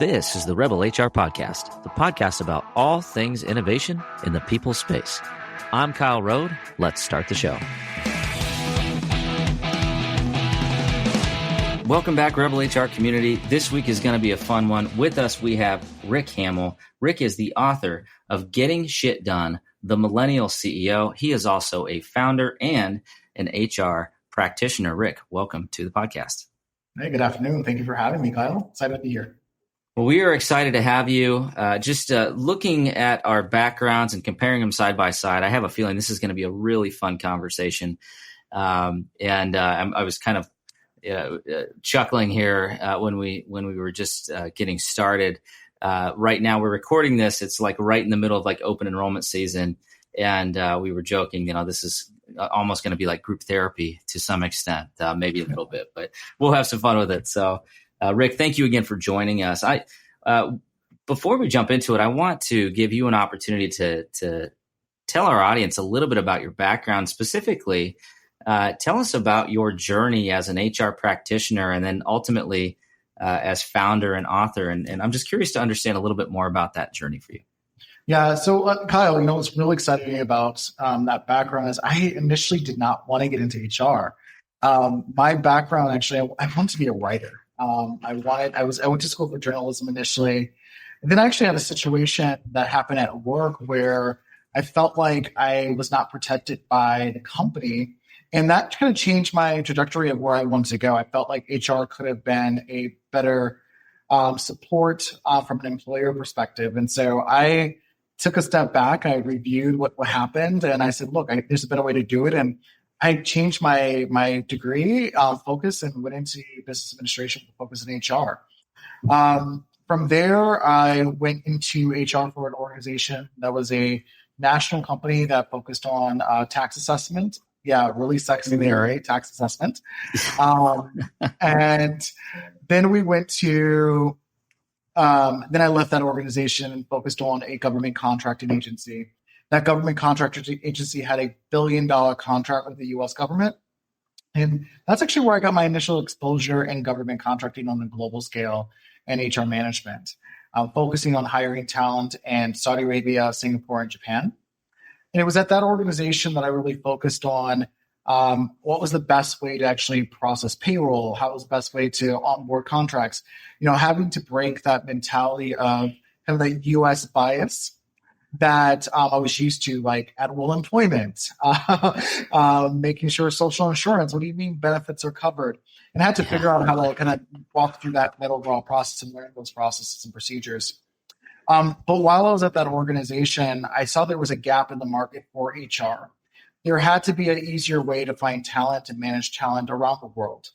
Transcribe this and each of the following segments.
This is the Rebel HR Podcast, the podcast about all things innovation in the people space. I'm Kyle Rode. Let's start the show. Welcome back, Rebel HR community. This week is going to be a fun one. With us, we have Rick Hammell. Rick is the author of Getting Shit Done, the Millennial CEO. He is also a founder and an HR practitioner. Rick, welcome to the podcast. Hey, good afternoon. Thank you for having me, Kyle. Excited to be here. Well, we are excited to have you. Looking at our backgrounds and comparing them side by side, I have a feeling this is going to be a really fun conversation. I was kind of chuckling here when we were just getting started. Right now, we're recording this. It's like right in the middle of like open enrollment season, and we were joking. This is almost going to be like group therapy to some extent, maybe a little bit, but we'll have some fun with it. So. Rick, thank you again for joining us. Before we jump into it, I want to give you an opportunity to tell our audience a little bit about your background. Specifically, tell us about your journey as an HR practitioner and then ultimately as founder and author. And I'm just curious to understand a little bit more about that journey for you. Yeah. So, Kyle, what's really exciting about that background is I initially did not want to get into HR. My background, actually, I wanted to be a writer. I went to school for journalism initially, and then I actually had a situation that happened at work where I felt like I was not protected by the company, and that kind of changed my trajectory of where I wanted to go. I felt like HR could have been a better support from an employer perspective, and so I took a step back. I reviewed what happened, and I said, "Look, there's a better way to do it." And I changed my degree focus and went into business administration with focus in HR. From there, I went into HR for an organization that was a national company that focused on tax assessment. Yeah, really sexy there, right? Tax assessment. And then we went to, then I left that organization and focused on a government contracting agency. That government contracting agency had $1 billion contract with the U.S. government. And that's actually where I got my initial exposure in government contracting on a global scale and HR management, focusing on hiring talent in Saudi Arabia, Singapore, and Japan. And it was at that organization that I really focused on what was the best way to actually process payroll, how was the best way to onboard contracts, having to break that mentality of kind of the U.S. bias that I was used to, like at will employment, making sure social insurance, what do you mean benefits are covered? And I had to figure out how to kind of walk through that overall process and learn those processes and procedures. But while I was at that organization, I saw there was a gap in the market for HR. There had to be an easier way to find talent and manage talent around the world.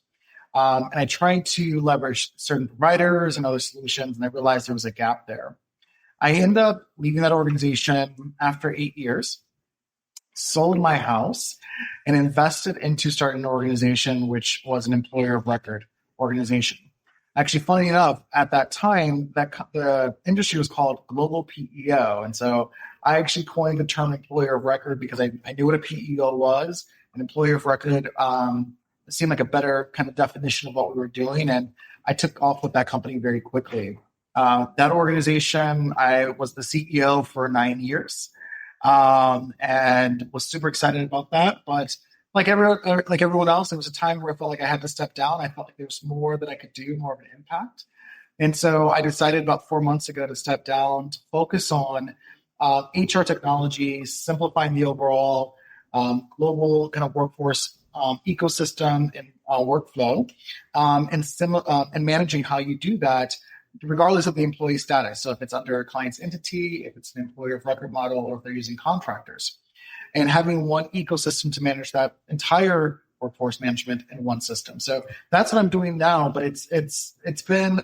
And I tried to leverage certain providers and other solutions, and I realized there was a gap there. I ended up leaving that organization after 8 years, sold my house, and invested into starting an organization which was an employer of record organization. Actually, funny enough, at that time, the industry was called global PEO. And so I actually coined the term employer of record because I knew what a PEO was. An employer of record seemed like a better kind of definition of what we were doing. And I took off with that company very quickly. That organization, I was the CEO for 9 years, and was super excited about that. But like everyone else, there was a time where I felt like I had to step down. I felt like there was more that I could do, more of an impact. And so I decided about 4 months ago to step down, to focus on HR technology, simplifying the overall global kind of workforce ecosystem and workflow, and managing how you do that, regardless of the employee status. So if it's under a client's entity, if it's an employer of record model, or if they're using contractors, and having one ecosystem to manage that entire workforce management in one system. So that's what I'm doing now. But it's been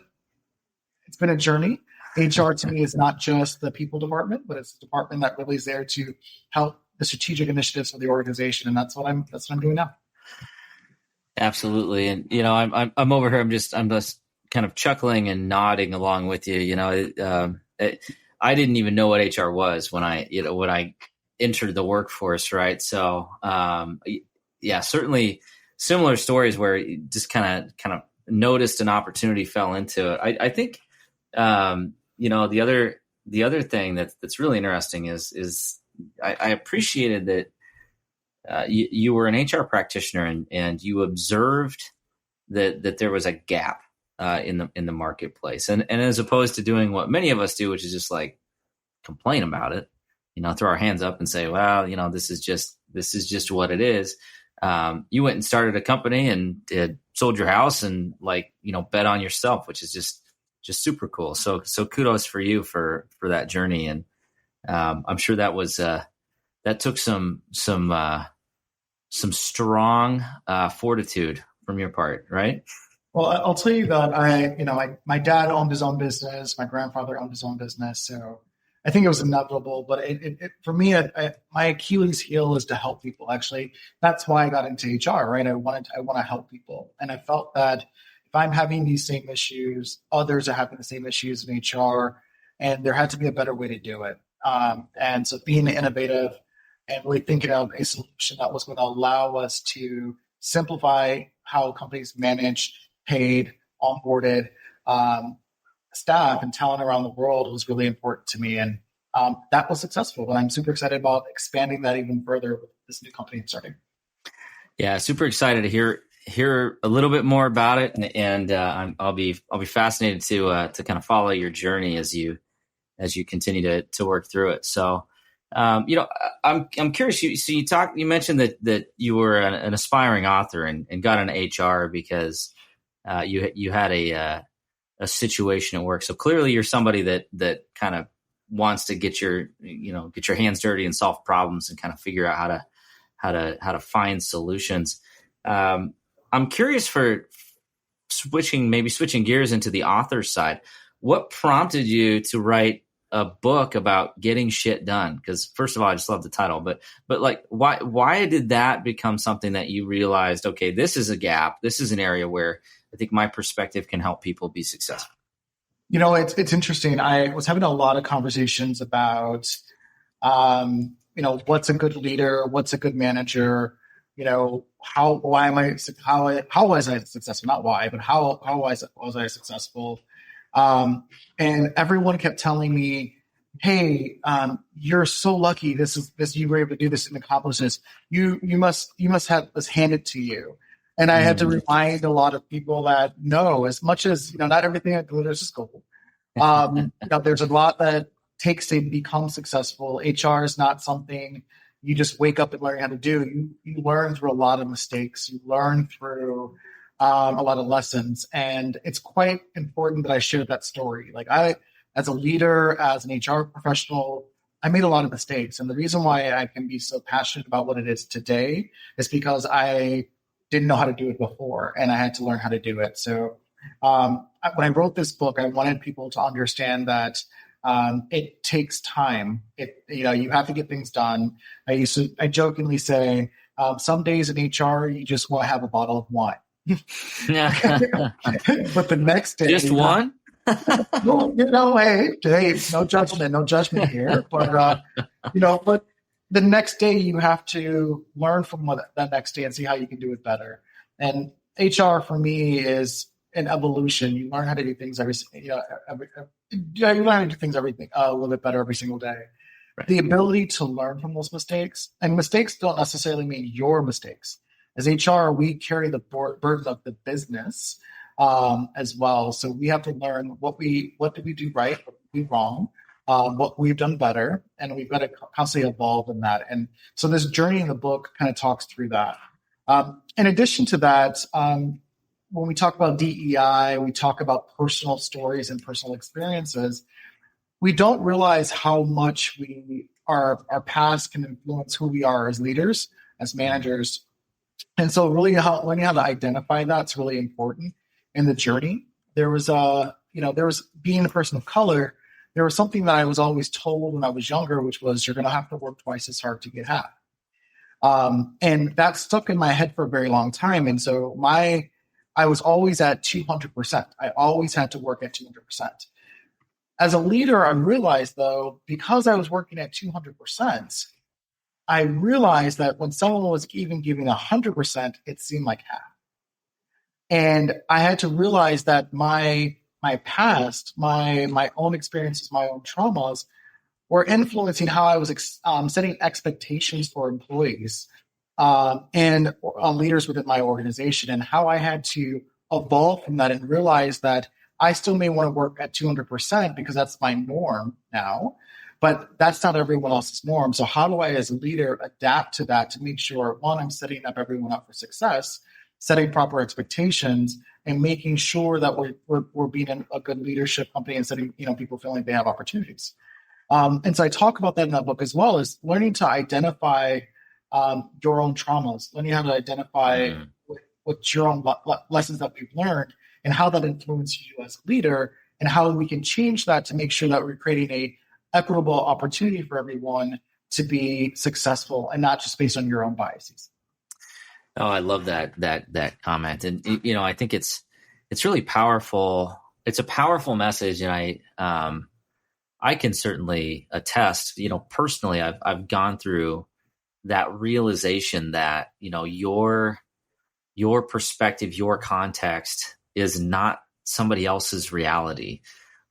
a journey. HR to me is not just the people department, but it's the department that really is there to help the strategic initiatives of the organization, and that's what I'm doing now. Absolutely, and I'm over here. I'm just kind of chuckling and nodding along with you. I didn't even know what HR was when I entered the workforce, right? So, certainly similar stories where you just kind of noticed an opportunity, fell into it. I think, the other thing that's really interesting is I appreciated that you were an HR practitioner and you observed that there was a gap in the marketplace, and as opposed to doing what many of us do, which is just like complain about it, throw our hands up and say, well, this is just what it is. You went and started a company and sold your house and bet on yourself, which is just super cool. So kudos for you for that journey. And I'm sure that was that took some strong fortitude from your part, right? Well, I'll tell you that my dad owned his own business. My grandfather owned his own business. So I think it was inevitable, but for me, my Achilles heel is to help people. Actually, that's why I got into HR, right? I want to help people. And I felt that if I'm having these same issues, others are having the same issues in HR, and there had to be a better way to do it. And so being innovative and really thinking of a solution that was going to allow us to simplify how companies manage, paid, onboarded staff and talent around the world was really important to me. And that was successful. And I'm super excited about expanding that even further with this new company I'm starting. Yeah, super excited to hear a little bit more about it. And I'll be fascinated to kind of follow your journey as you continue to work through it. So, I'm curious. You mentioned that you were an aspiring author and got an HR because you had a situation at work. So clearly you're somebody that kind of wants to get your hands dirty and solve problems and kind of figure out how to find solutions. I'm curious for switching gears into the author side. What prompted you to write a book about getting shit done? Because first of all, I just love the title, but like, why did that become something that you realized, okay, this is a gap. This is an area where I think my perspective can help people be successful. It's interesting. I was having a lot of conversations about, what's a good leader? What's a good manager? How was I successful? Not why, but how was I successful? And everyone kept telling me, hey, you're so lucky. You were able to do this and accomplish this. You must have this handed to you. And I had to remind a lot of people that no, as much as, not everything I do is gold. There's a lot that takes to become successful. HR is not something you just wake up and learn how to do. You learn through a lot of mistakes. You learn through a lot of lessons. And it's quite important that I share that story. Like as a leader, as an HR professional, I made a lot of mistakes. And the reason why I can be so passionate about what it is today is because I didn't know how to do it before, and I had to learn how to do it. So when I wrote this book, I wanted people to understand that it takes time. You have to get things done. I jokingly say, some days in HR, you just want to have a bottle of wine. But the next day, just one. Hey, no judgment here. But but the next day you have to learn from that next day and see how you can do it better. And HR for me is an evolution. You learn how to do things a little bit better every single day. Right. The ability to learn from those mistakes, and mistakes don't necessarily mean your mistakes. As HR, we carry the burden of the business as well. So we have to learn what did we do right, what did we do wrong, what we've done better, and we've got to constantly evolve in that. And so this journey in the book kind of talks through that. In addition to that, when we talk about DEI, we talk about personal stories and personal experiences. We don't realize how much our past can influence who we are as leaders, as managers. And so really learning how to identify that's really important in the journey. There was being a person of color, there was something that I was always told when I was younger, which was you're going to have to work twice as hard to get half. And that stuck in my head for a very long time. And so I was always at 200%. I always had to work at 200%. As a leader, I realized, though, because I was working at 200%, I realized that when someone was even giving 100%, it seemed like half. And I had to realize that my past, my own experiences, my own traumas were influencing how I was setting expectations for employees and leaders within my organization, and how I had to evolve from that and realize that I still may want to work at 200% because that's my norm now, but that's not everyone else's norm. So how do I, as a leader, adapt to that to make sure, one, I'm setting up everyone up for success, setting proper expectations, and making sure that we're being a good leadership company and setting people feeling like they have opportunities. And so I talk about that in that book, as well as learning to identify your own traumas, learning how to identify what your own lessons that we've learned and how that influences you as a leader, and how we can change that to make sure that we're creating a equitable opportunity for everyone to be successful and not just based on your own biases. Oh, I love that comment. And, I think it's really powerful. It's a powerful message. And I can certainly attest, personally, I've gone through that realization that, your perspective, your context is not somebody else's reality.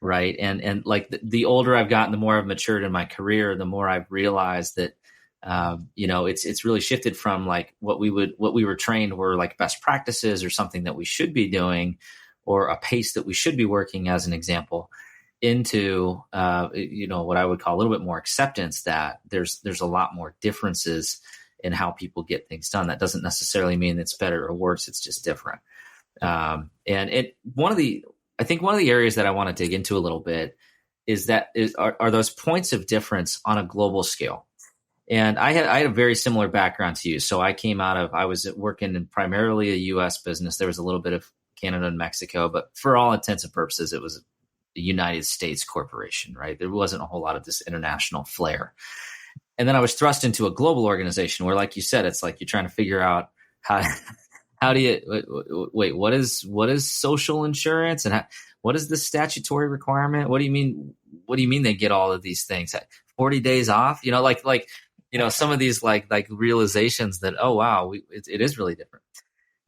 Right. And like the older I've gotten, the more I've matured in my career, the more I've realized that, it's really shifted from like what we were trained were like best practices or something that we should be doing, or a pace that we should be working, as an example, into, what I would call a little bit more acceptance that there's a lot more differences in how people get things done. That doesn't necessarily mean it's better or worse. It's just different. I think one of the areas that I want to dig into a little bit are those points of difference on a global scale. And I had a very similar background to you. So I was working in primarily a U.S. business. There was a little bit of Canada and Mexico, but for all intents and purposes, it was a United States corporation, right? There wasn't a whole lot of this international flair. And then I was thrust into a global organization where, like you said, it's like you're trying to figure out how do you wait? What is social insurance, and what is the statutory requirement? What do you mean? What do you mean they get all of these things? 40 days off? Some of these like realizations that, oh wow, it is really different.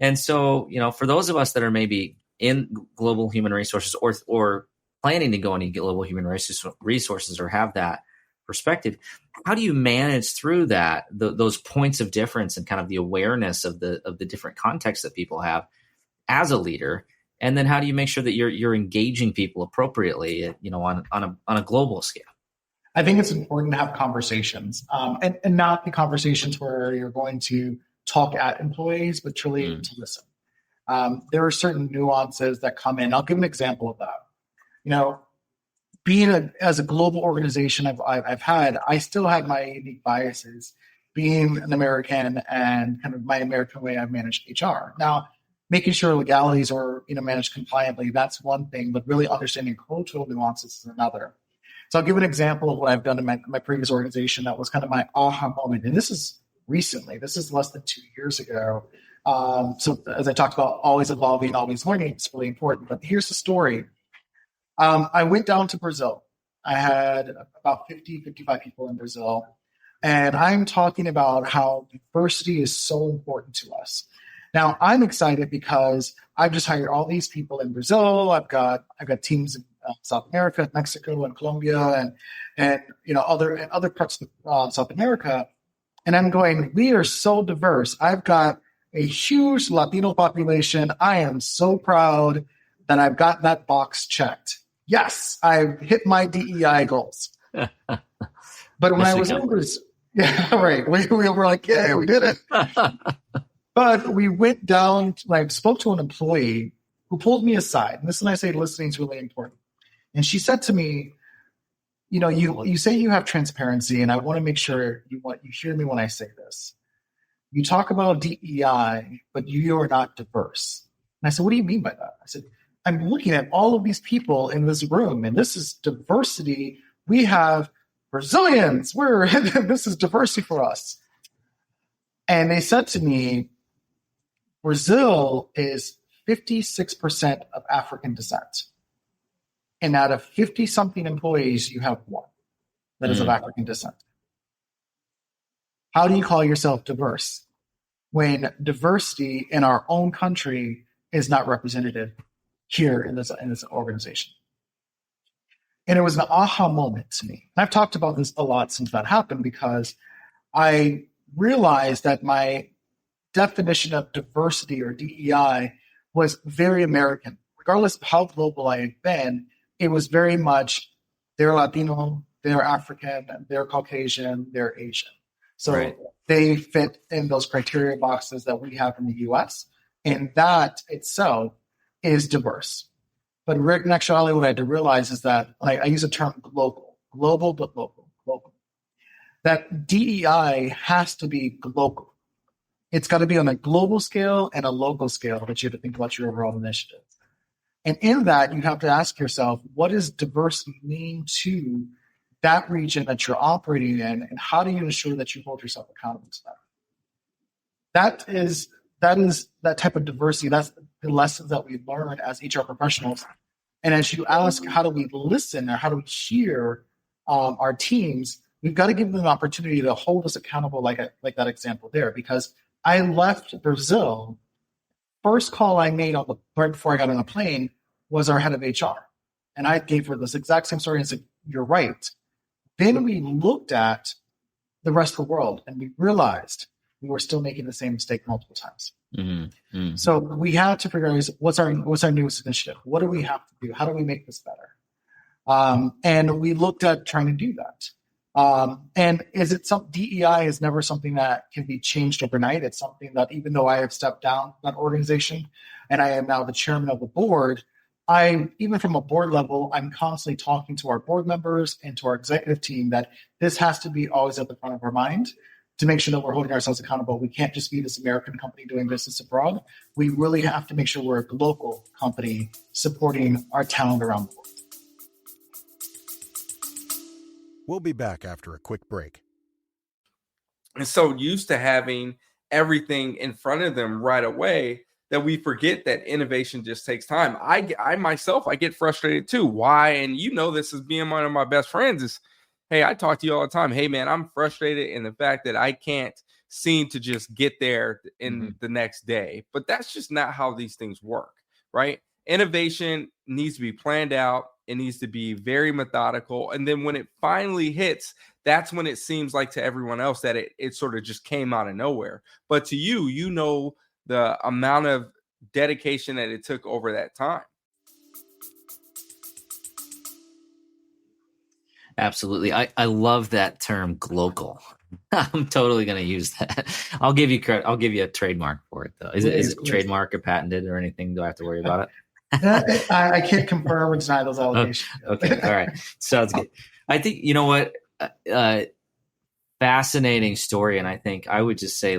And so, for those of us that are maybe in global human resources or planning to go into global human resources or have that perspective, how do you manage through those points of difference and kind of the awareness of the different contexts that people have as a leader? And then how do you make sure that you're engaging people appropriately, on a global scale? I think it's important to have conversations, and not the conversations where you're going to talk at employees, but truly to listen. There are certain nuances that come in. I'll give an example of that. Being as a global organization I still have my unique biases, being an American and kind of my American way I've managed HR. Now, making sure legalities are managed compliantly, that's one thing, but really understanding cultural nuances is another. So I'll give an example of what I've done in my previous organization that was kind of my aha moment. And this is recently. This is less than 2 years ago. So as I talked about, always evolving, always learning, it's really important. But here's the story. I went down to Brazil. I had about 55 people in Brazil. And I'm talking about how diversity is so important to us. Now, I'm excited because I've just hired all these people in Brazil. I've got teams in South America, Mexico, and Colombia, and other parts of South America. And I'm going, we are so diverse. I've got a huge Latino population. I am so proud that I've got that box checked. Yes, I've hit my DEI goals. But when I was in Brazil, yeah, right. We were like, yeah, we did it. But we went down, I spoke to an employee who pulled me aside. And this is when I say listening is really important. And she said to me, you say you have transparency, and I want to make sure you hear me when I say this. You talk about DEI, but you are not diverse. And I said, what do you mean by that? I said, I'm looking at all of these people in this room, and this is diversity. We have Brazilians. This is diversity for us. And they said to me, Brazil is 56% of African descent. And out of 50-something employees, you have one that is of African descent. How do you call yourself diverse when diversity in our own country is not represented here in this organization. And it was an aha moment to me. And I've talked about this a lot since that happened, because I realized that my definition of diversity or DEI was very American. Regardless of how global I had been, it was very much they're Latino, they're African, they're Caucasian, they're Asian. So Right. they fit in those criteria boxes that we have in the US. And that itself is diverse. But in actuality, what I had to realize is that I use the term global, but local. That DEI has to be global. It's got to be on a global scale and a local scale that you have to think about your overall initiative. And in that, you have to ask yourself, what does diversity mean to that region that you're operating in, and how do you ensure that you hold yourself accountable to that? That is that type of diversity. That's the lessons that we learn as HR professionals. And as you ask, how do we listen, or how do we hear our teams? We've got to give them an opportunity to hold us accountable, like that example there. Because I left Brazil, first call I made right before I got on a plane was our head of HR. And I gave her this exact same story and said, you're right. Then we looked at the rest of the world and we realized we were still making the same mistake multiple times. Mm-hmm. Mm-hmm. So we had to figure out what's our newest initiative? What do we have to do? How do we make this better? And we looked at trying to do that. And DEI is never something that can be changed overnight. It's something that, even though I have stepped down that organization and I am now the chairman of the board, even from a board level, I'm constantly talking to our board members and to our executive team that this has to be always at the front of our mind to make sure that we're holding ourselves accountable. We can't just be this American company doing business abroad. We really have to make sure we're a local company supporting our talent around the world. We'll be back after a quick break. And so used to having everything in front of them right away that we forget that innovation just takes time. I myself, I get frustrated too. Why? And this as being one of my best friends is, hey, I talk to you all the time. Hey, man, I'm frustrated in the fact that I can't seem to just get there in the next day. But that's just not how these things work, right? Innovation needs to be planned out. It needs to be very methodical. And then when it finally hits, that's when it seems like to everyone else that it sort of just came out of nowhere. But to you, the amount of dedication that it took over that time. Absolutely. I love that term, global. I'm totally going to use that. I'll give you credit. I'll give you a trademark for it, though. Is it trademark or patented or anything? Do I have to worry about it? I can't confirm or deny those allegations. Okay. All right. Sounds good. I think, you know what? Fascinating story. And I think I would just say,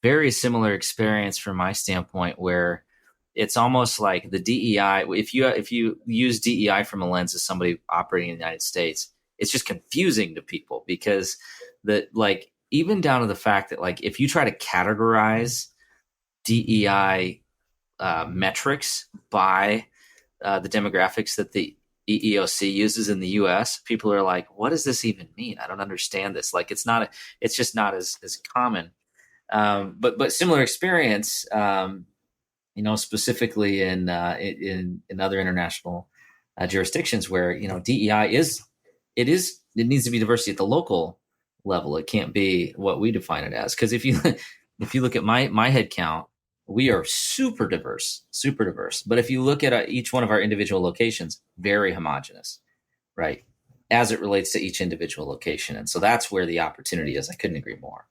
very similar experience from my standpoint, where it's almost like the DEI, if you use DEI from a lens of somebody operating in the United States, it's just confusing to people, because even down to the fact that if you try to categorize DEI metrics by the demographics that the EEOC uses in the US, people are like, what does this even mean? I don't understand this. It's just not as common. But similar experience, specifically in other international jurisdictions where, DEI it needs to be diversity at the local level. It can't be what we define it as. Because if you look at my head count, we are super diverse. But if you look at each one of our individual locations, very homogenous, right? As it relates to each individual location. And so that's where the opportunity is. I couldn't agree more.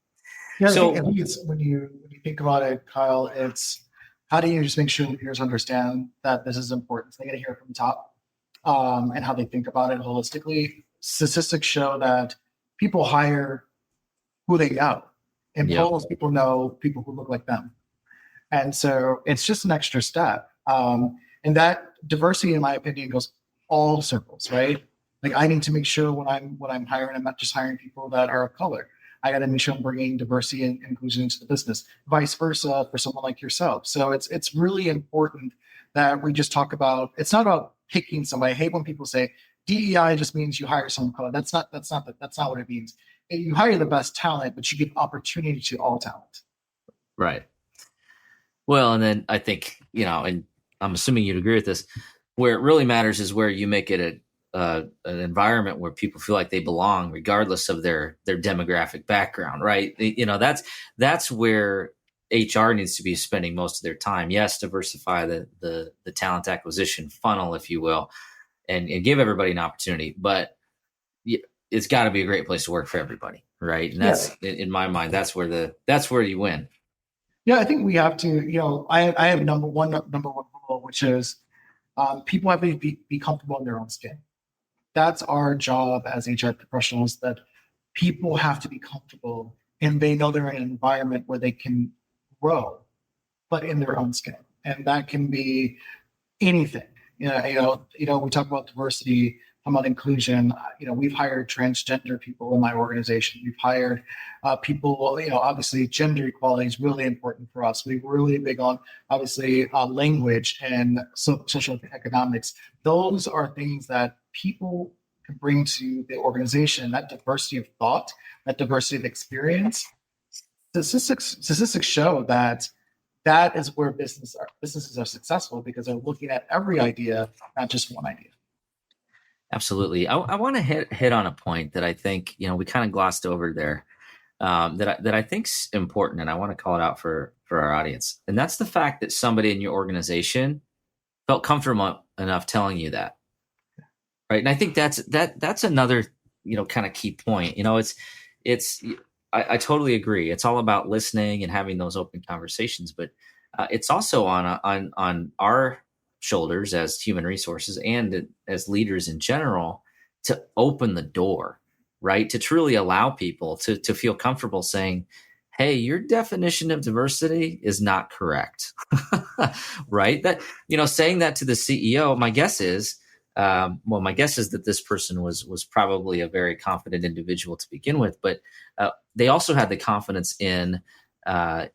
Yeah, I think it's, when you think about it, Kyle, it's how do you just make sure leaders understand that this is important? So they got to hear it from the top, and how they think about it holistically. Statistics show that people hire who they know, and polls people know people who look like them, and so it's just an extra step. And that diversity, in my opinion, goes all circles, right? I need to make sure when I'm hiring, I'm not just hiring people that are of color. I got to make sure I'm bringing diversity and inclusion into the business, vice versa for someone like yourself. So it's really important that we just talk about, it's not about picking somebody. I hate when people say DEI just means you hire someone of color. That's not what it means. You hire the best talent, but you give opportunity to all talent. Right. Well, and then I think, and I'm assuming you'd agree with this, where it really matters is where you make it an environment where people feel like they belong, regardless of their demographic background, right? That's where HR needs to be spending most of their time. Yes, diversify the talent acquisition funnel, if you will, and give everybody an opportunity, but it's got to be a great place to work for everybody, right? And that's in my mind, that's where you win. Yeah, I think we have to, I have number one rule, which is people have to be comfortable in their own skin. That's our job as HR professionals, that people have to be comfortable and they know they're in an environment where they can grow, but in their own skin. And that can be anything. We talk about diversity, talk about inclusion. We've hired transgender people in my organization. We've hired people. Obviously, gender equality is really important for us. We're really big on obviously language and social economics. Those are things that people can bring to the organization. That diversity of thought, that diversity of experience. Statistics show that is where businesses are successful, because they're looking at every idea, not just one idea. Absolutely. I want to hit on a point that I think, we kind of glossed over there, that I think's important, and I want to call it out for our audience. And that's the fact that somebody in your organization felt comfortable enough telling you that. Right. And I think that's another, kind of key point. I totally agree. It's all about listening and having those open conversations, but it's also on our shoulders as human resources and as leaders in general to open the door, right? To truly allow people to feel comfortable saying, hey, your definition of diversity is not correct, right? That, saying that to the CEO, my guess is that this person was probably a very confident individual to begin with, but they also had the confidence in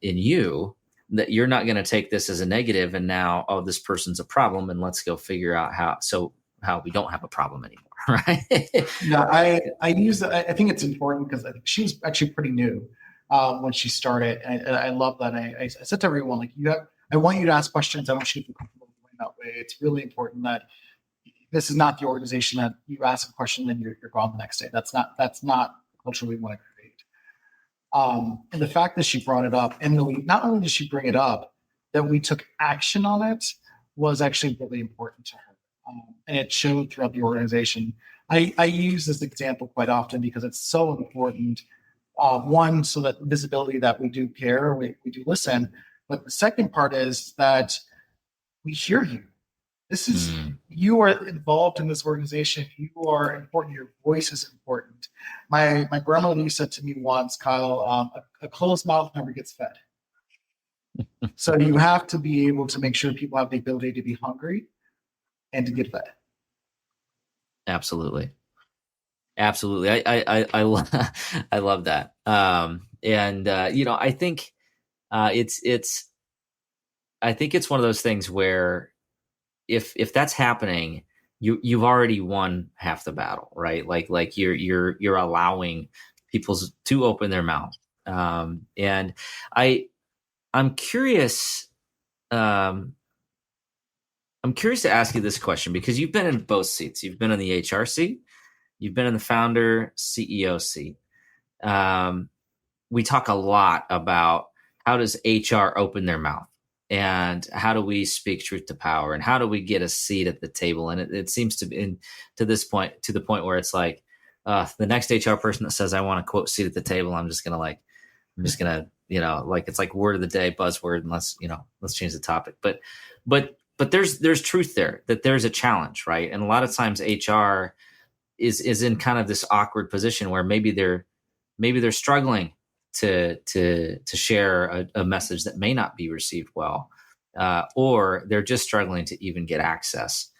you, that you're not going to take this as a negative and now, oh, this person's a problem and let's go figure out how we don't have a problem anymore, right? Yeah, I think it's important because I think she was actually pretty new when she started, and I love that. I said to everyone, like, I want you to ask questions. I want you to feel comfortable doing that way. It's really important that this is not the organization that you ask a question and you're gone the next day. That's not the culture we want to create. And the fact that she brought it up, and not only did she bring it up, that we took action on it was actually really important to her. And it showed throughout the organization. I use this example quite often because it's so important. One, so that visibility that we do care, we do listen. But the second part is that we hear you. This is, you are involved in this organization. You are important. Your voice is important. My grandmother said to me once, Kyle, a closed mouth never gets fed. So you have to be able to make sure people have the ability to be hungry and to get fed. Absolutely. Absolutely. I love that. I think it's one of those things where if that's happening, you've already won half the battle, right? Like you're allowing people to open their mouth. And I'm curious. I'm curious to ask you this question, because you've been in both seats. You've been in the HR seat. You've been in the founder CEO seat. We talk a lot about how does HR open their mouth, and how do we speak truth to power, and how do we get a seat at the table? And it seems to be to the point where it's like the next HR person that says, I want to quote seat at the table, I'm just gonna it's like word of the day, buzzword, and let's change the topic. But there's truth there, that there's a challenge, right? And a lot of times HR is in kind of this awkward position where maybe they're struggling to share a message that may not be received well, or they're just struggling to even get access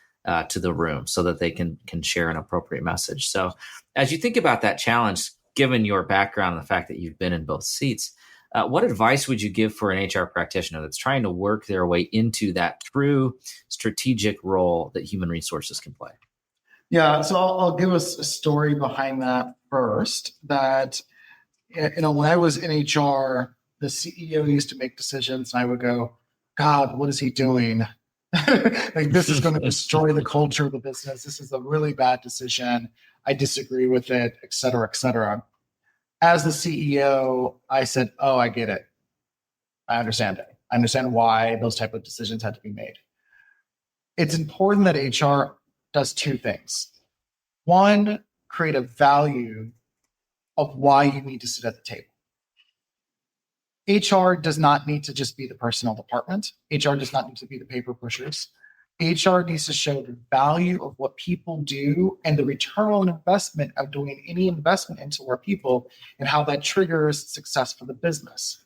to the room so that they can share an appropriate message. So as you think about that challenge, given your background and the fact that you've been in both seats, what advice would you give for an HR practitioner that's trying to work their way into that true strategic role that human resources can play? Yeah, so I'll give us a story behind that first. That, when I was in HR, the CEO used to make decisions, and I would go, God, what is he doing? Like, this is going to destroy the culture of the business. This is a really bad decision. I disagree with it, et cetera, et cetera. As the CEO, I said, oh, I get it. I understand it. I understand why those type of decisions had to be made. It's important that HR does two things. One, create a value of why you need to sit at the table. HR does not need to just be the personnel department. HR does not need to be the paper pushers. HR needs to show the value of what people do and the return on investment of doing any investment into our people and how that triggers success for the business.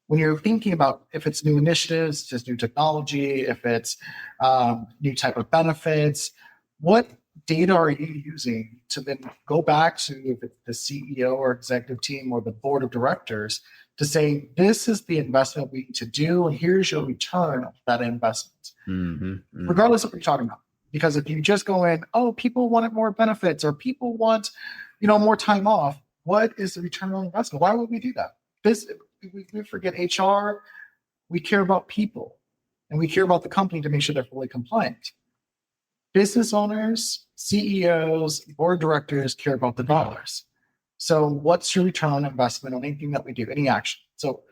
When you're thinking about if it's new initiatives, just new technology, if it's new type of benefits, what data are you using to then go back to if it's the CEO or executive team or the board of directors to say, this is the investment we need to do, and here's your return of that investment, regardless of what you're talking about. Because if you just go in, oh, people wanted more benefits or people want, more time off, what is the return on investment? Why would we do that? We forget HR. We care about people, and we care about the company to make sure they're fully compliant. Business owners, CEOs, board of directors care about the dollars. So what's your return on investment on anything that we do, any action? So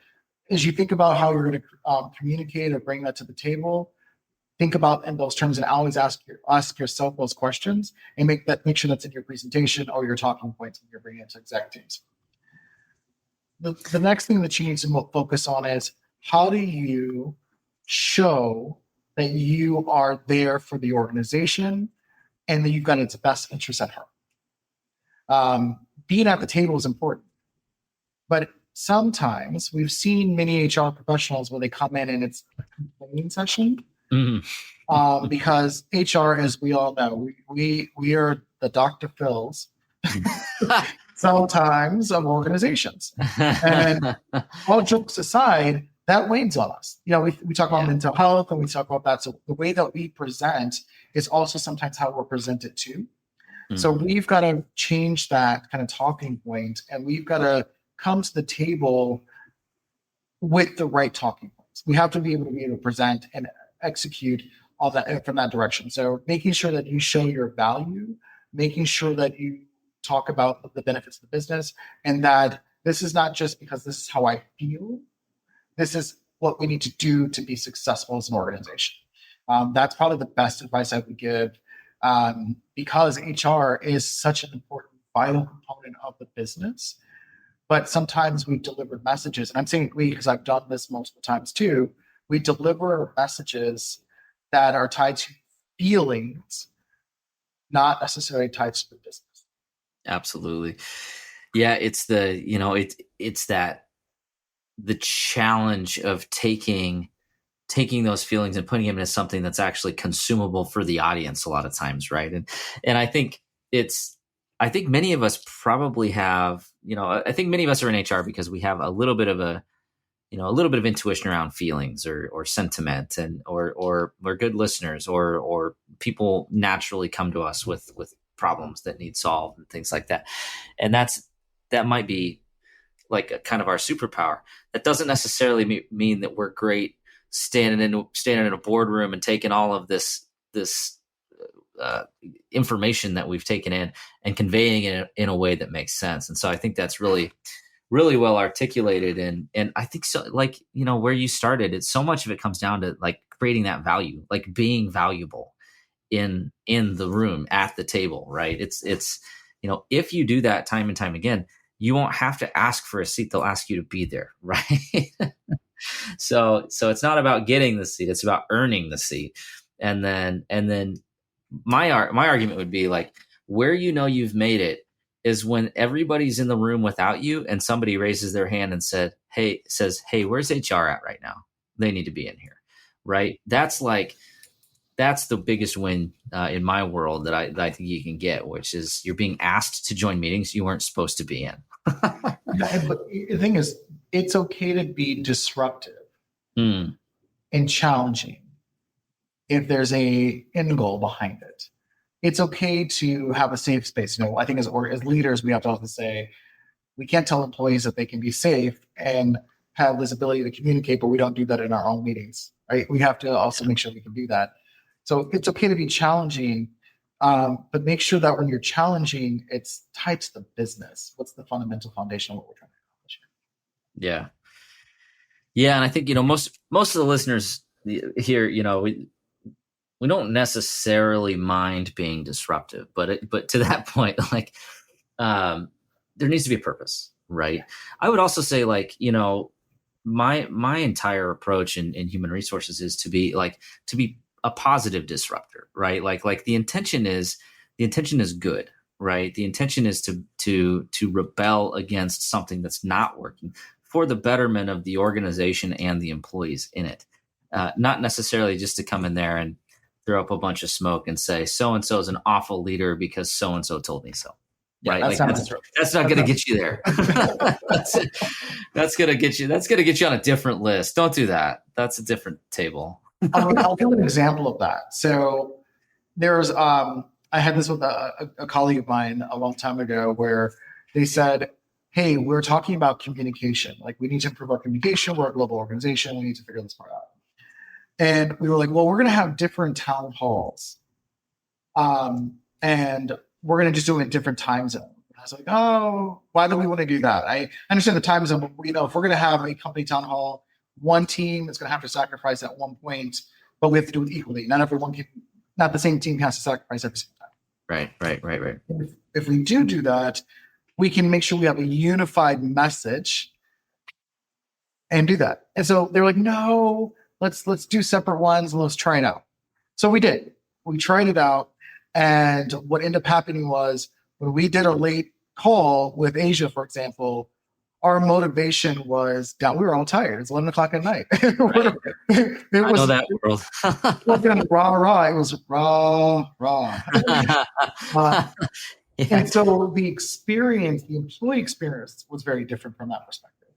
as you think about how you're going to communicate or bring that to the table, think about in those terms and always ask yourself those questions and make sure that's in your presentation or your talking points when you're bringing it to exec teams. The next thing that you need to focus on is how do you show that you are there for the organization and that you've got its best interest at heart. Being at the table is important, but sometimes we've seen many HR professionals where they come in and it's a complaining session because HR, as we all know, we are the Dr. Phils sometimes of organizations. And all jokes aside, that wanes on us. We talk about mental health and we talk about that. So the way that we present is also sometimes how we're presented too. So we've got to change that kind of talking point, and we've got to come to the table with the right talking points. We have to be able to present and execute all that from that direction. So making sure that you show your value, making sure that you talk about the benefits of the business, and that this is not just because this is how I feel. This is what we need to do to be successful as an organization. That's probably the best advice I would give. Because HR is such an important, vital component of the business. But sometimes we've delivered messages, and I'm saying we because I've done this multiple times too. We deliver messages that are tied to feelings, not necessarily tied to the business. Absolutely. Yeah, it's it's that the challenge of taking those feelings and putting them into something that's actually consumable for the audience a lot of times, right? And I think many of us probably have, I think many of us are in HR because we have a little bit of intuition around feelings or sentiment, and or we're good listeners, or people naturally come to us with problems that need solved and things like that. And that might be like a kind of our superpower. That doesn't necessarily mean that we're great standing in a boardroom and taking all of this information that we've taken in and conveying it in a way that makes sense. And so I think that's really, really well articulated. And I think so, where you started, it's so much of it comes down to like creating that value, like being valuable in the room at the table, right? It's if you do that time and time again, you won't have to ask for a seat. They'll ask you to be there, right? So it's not about getting the seat; it's about earning the seat. And then my argument would be like, where you've made it is when everybody's in the room without you, and somebody raises their hand and says, "Hey, where's HR at right now? They need to be in here," right? That's the biggest win in my world that I think you can get, which is you're being asked to join meetings you weren't supposed to be in. But the thing is, it's okay to be disruptive and challenging if there's a end goal behind it. It's okay to have a safe space. I think as leaders, we have to also say we can't tell employees that they can be safe and have this ability to communicate, but we don't do that in our own meetings, right? We have to also make sure we can do that. So it's okay to be challenging, but make sure that when you're challenging, it's tied to the business. What's the fundamental foundation of what we're trying to accomplish here? Yeah. Yeah. And I think, most of the listeners here, we don't necessarily mind being disruptive, but to that point, like, there needs to be a purpose, right? I would also say, like, my entire approach in human resources is to be a positive disruptor, right? Like the intention is good, right? The intention is to rebel against something that's not working for the betterment of the organization and the employees in it, not necessarily just to come in there and throw up a bunch of smoke and say so and so is an awful leader because so and so told me so. Yeah, right? That's not going to get you there. That's going to get you on a different list. Don't do that. That's a different table. I'll give an example of that. So there's, I had this with a colleague of mine a long time ago where they said, hey, we're talking about communication. Like, we need to improve our communication. We're a global organization. We need to figure this part out. And we were like, well, we're going to have different town halls. And we're going to just do it in different time zones. I was like, oh, why do we want to do that? I understand the time zone, but if we're going to have a company town hall, one team is going to have to sacrifice at one point, but we have to do it equally. Not the same team has to sacrifice every single time. Right. If we do that, we can make sure we have a unified message and do that. And so they're like, no, let's do separate ones and let's try it out. So we did. We tried it out. And what ended up happening was when we did a late call with Asia, for example, our motivation was down. We were all tired. It's 11 o'clock at night. Right. I know that world. rah. It was rah. Yeah. And so the employee experience was very different from that perspective.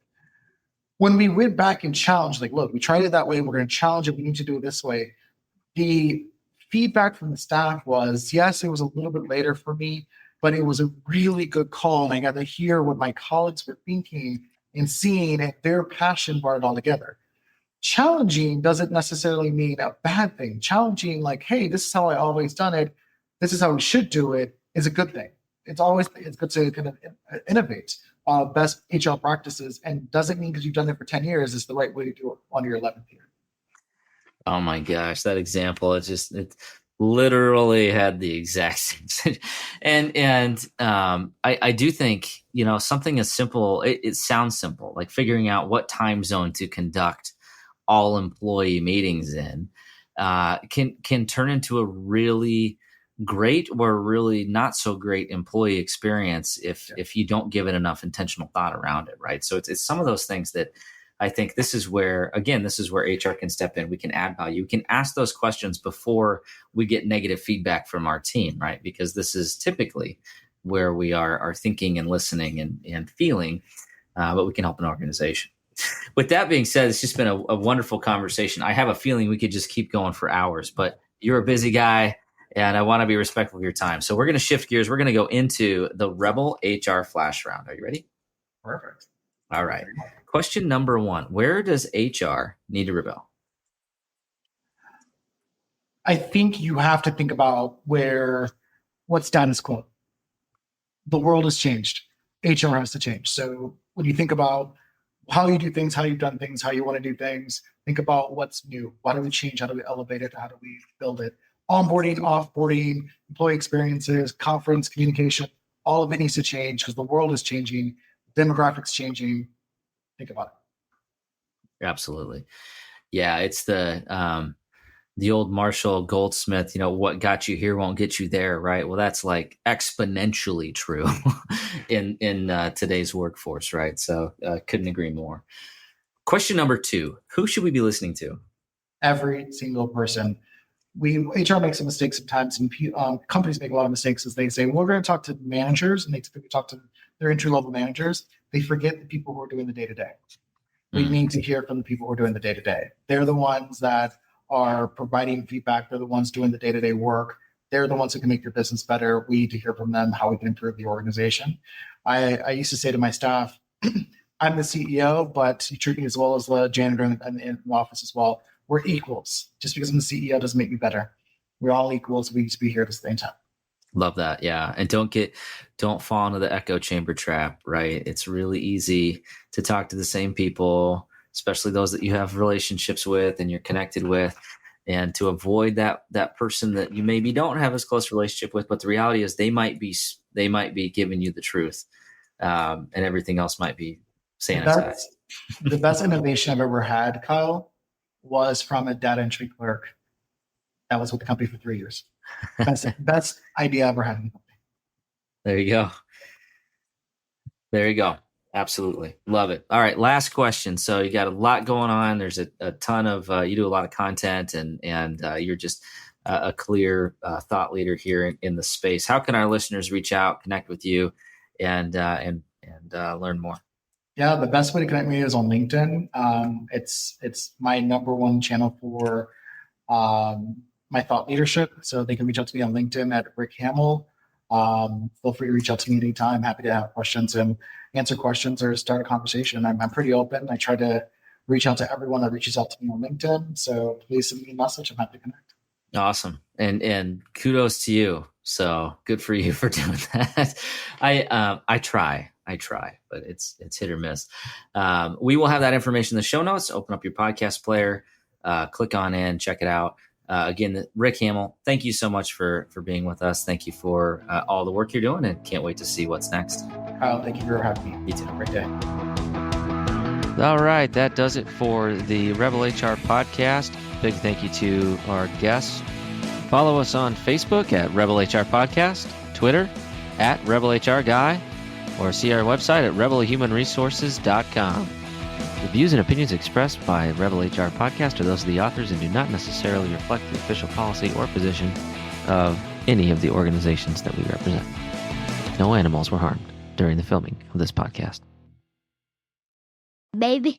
When we went back and challenged, like, look, we tried it that way. We're going to challenge it. We need to do it this way. The feedback from the staff was, yes, it was a little bit later for me, but it was a really good call. And I got to hear what my colleagues were thinking and seeing, and their passion brought it all together. Challenging doesn't necessarily mean a bad thing. Challenging, like, hey, this is how I always done it. This is how we should do it, is a good thing. It's good to kind of innovate best HR practices, and doesn't mean because you've done it for 10 years is the right way to do it on your 11th year. Oh my gosh, that example, it literally had the exact same. And I do think, something as simple, it sounds simple, like figuring out what time zone to conduct all employee meetings in, can turn into a really great or really not so great employee experience if you don't give it enough intentional thought around it, right? So it's some of those things that I think this is where HR can step in. We can add value. We can ask those questions before we get negative feedback from our team, right? Because this is typically where we are thinking and listening and feeling, but we can help an organization. With that being said, it's just been a wonderful conversation. I have a feeling we could just keep going for hours, but you're a busy guy, and I want to be respectful of your time. So we're going to shift gears. We're going to go into the Rebel HR Flash Round. Are you ready? Perfect. All right. Question number 1. Where does HR need to rebel? I think you have to think about what's status quo. The world has changed. HR has to change. So when you think about how you do things, how you've done things, how you want to do things, think about what's new. Why do we change? How do we elevate it? How do we build it? Onboarding, offboarding, employee experiences, conference, communication, all of it needs to change because the world is changing, demographics changing. Think about it. Absolutely. Yeah, it's the old Marshall Goldsmith, what got you here won't get you there, right? Well, that's like exponentially true in today's workforce, right? So couldn't agree more. Question number 2, who should we be listening to? Every single person. HR makes a mistake sometimes, and companies make a lot of mistakes as they say, well, we're going to talk to managers, and they typically talk to their entry-level managers. They forget the people who are doing the day-to-day. We need to hear from the people who are doing the day-to-day. They're the ones that are providing feedback. They're the ones doing the day-to-day work. They're the ones who can make your business better. We need to hear from them how we can improve the organization. I used to say to my staff, I'm the CEO, but you treat me as well as the janitor in the office as well. We're equals. Just because I'm the CEO doesn't make me better. We're all equals. We need to be here at the same time. Love that. Yeah. And don't fall into the echo chamber trap, right? It's really easy to talk to the same people, especially those that you have relationships with and you're connected with, and to avoid that person that you maybe don't have as close a relationship with. But the reality is they might be giving you the truth, and everything else might be sanitized. The best innovation I've ever had, Kyle, was from a data entry clerk that was with the company for 3 years. Best idea I ever had in the company. There you go. There you go. Absolutely. Love it. All right. Last question. So you got a lot going on. There's a ton of, you do a lot of content and you're just a clear thought leader here in the space. How can our listeners reach out, connect with you and learn more? Yeah. The best way to connect with me is on LinkedIn. It's my number one channel for, my thought leadership. So they can reach out to me on LinkedIn at Rick Hammell. Feel free to reach out to me anytime. Happy to have questions and answer questions or start a conversation. I'm pretty open. I try to reach out to everyone that reaches out to me on LinkedIn. So please send me a message. I'm happy to connect. Awesome. And kudos to you. So good for you for doing that. I try, but it's hit or miss. We will have that information in the show notes. Open up your podcast player, click on in, check it out. Again, Rick Hammell, thank you so much for being with us. Thank you for all the work you're doing, and can't wait to see what's next. Kyle, thank you for having me. You too. Have a great day. All right, that does it for the Rebel HR podcast. Big thank you to our guests. Follow us on Facebook at Rebel HR Podcast, Twitter at Rebel HR Guy, or see our website at rebelhumanresources.com. The views and opinions expressed by Rebel HR Podcast are those of the authors and do not necessarily reflect the official policy or position of any of the organizations that we represent. No animals were harmed during the filming of this podcast. Baby.